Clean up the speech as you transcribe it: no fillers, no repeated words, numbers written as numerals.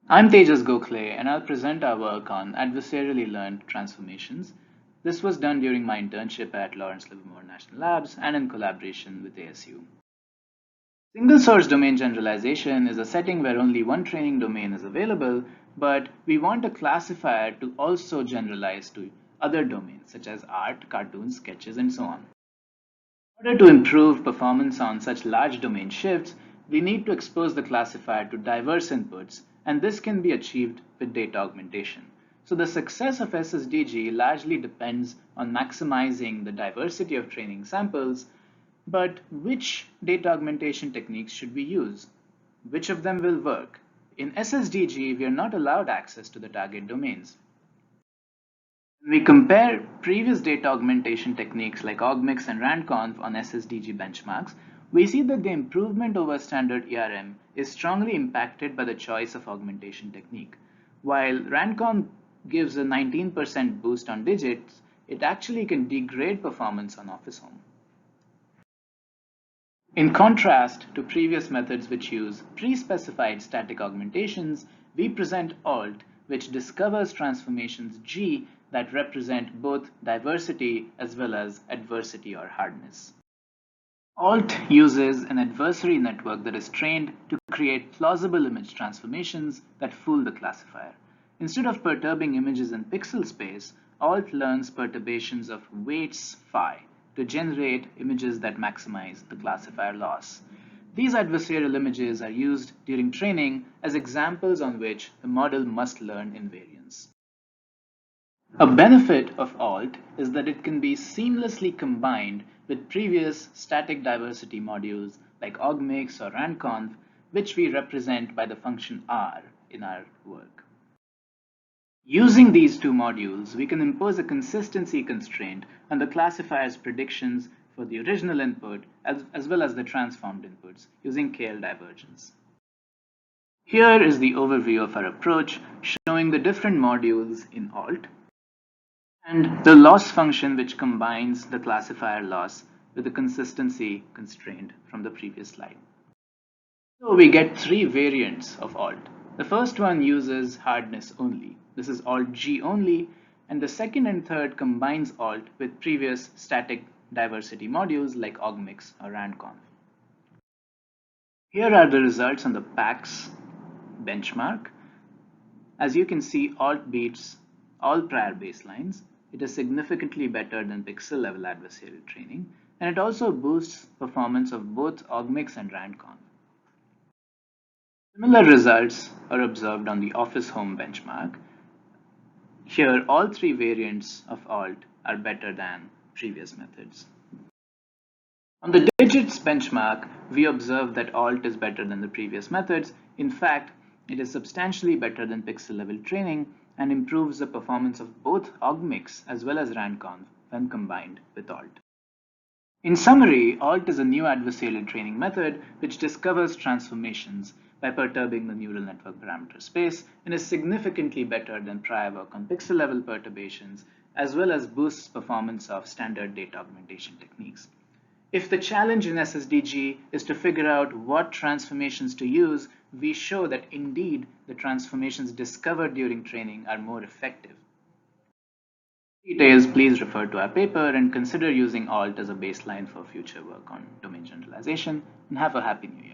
I'm Tejas Gokhale, and I'll present our work on adversarially learned transformations. This was done during my internship at Lawrence Livermore National Labs and in collaboration with ASU. Single source domain generalization is a setting where only one training domain is available, but we want a classifier to also generalize to other domains such as art, cartoons, sketches, and so on. In order to improve performance on such large domain shifts, we need to expose the classifier to diverse inputs, and this can be achieved with data augmentation. So the success of SSDG largely depends on maximizing the diversity of training samples, but which data augmentation techniques should we use? Which of them will work? In SSDG, we are not allowed access to the target domains. When we compare previous data augmentation techniques like augmix and randconf on SSDG benchmarks, we see that the improvement over standard ERM is strongly impacted by the choice of augmentation technique. While randconf gives a 19% boost on digits, it actually can degrade performance on Office Home. In contrast to previous methods which use pre-specified static augmentations, we present alt, which discovers transformations G that represent both diversity as well as adversity or hardness. Alt uses an adversary network that is trained to create plausible image transformations that fool the classifier. Instead of perturbing images in pixel space, Alt learns perturbations of weights phi to generate images that maximize the classifier loss. These adversarial images are used during training as examples on which the model must learn invariance. A benefit of alt is that it can be seamlessly combined with previous static diversity modules like augmix or randconf, which we represent by the function R in our work. Using these two modules, we can impose a consistency constraint on the classifier's predictions for the original input as well as the transformed inputs using KL divergence. Here is the overview of our approach, showing the different modules in alt and the loss function which combines the classifier loss with the consistency constraint from the previous slide. So we get three variants of alt. The first one uses hardness only. This is alt G only, and the second and third combines alt with previous static diversity modules like augmix or randconf. Here are the results on the PAX benchmark. As you can see, alt beats all prior baselines. It is significantly better than pixel level adversarial training, and it also boosts performance of both augmix and randconf. Similar results are observed on the Office Home benchmark. Here, all three variants of alt are better than previous methods. On the digits benchmark, we observe that alt is better than the previous methods. In fact, it is substantially better than pixel level training and improves the performance of both augmix as well as randconf when combined with alt. In summary, alt is a new adversarial training method which discovers transformations by perturbing the neural network parameter space and is significantly better than prior work on pixel level perturbations as well as boosts performance of standard data augmentation techniques. If the challenge in SSDG is to figure out what transformations to use, we show that indeed the transformations discovered during training are more effective. Details, please refer to our paper and consider using alt as a baseline for future work on domain generalization, and have a happy new year.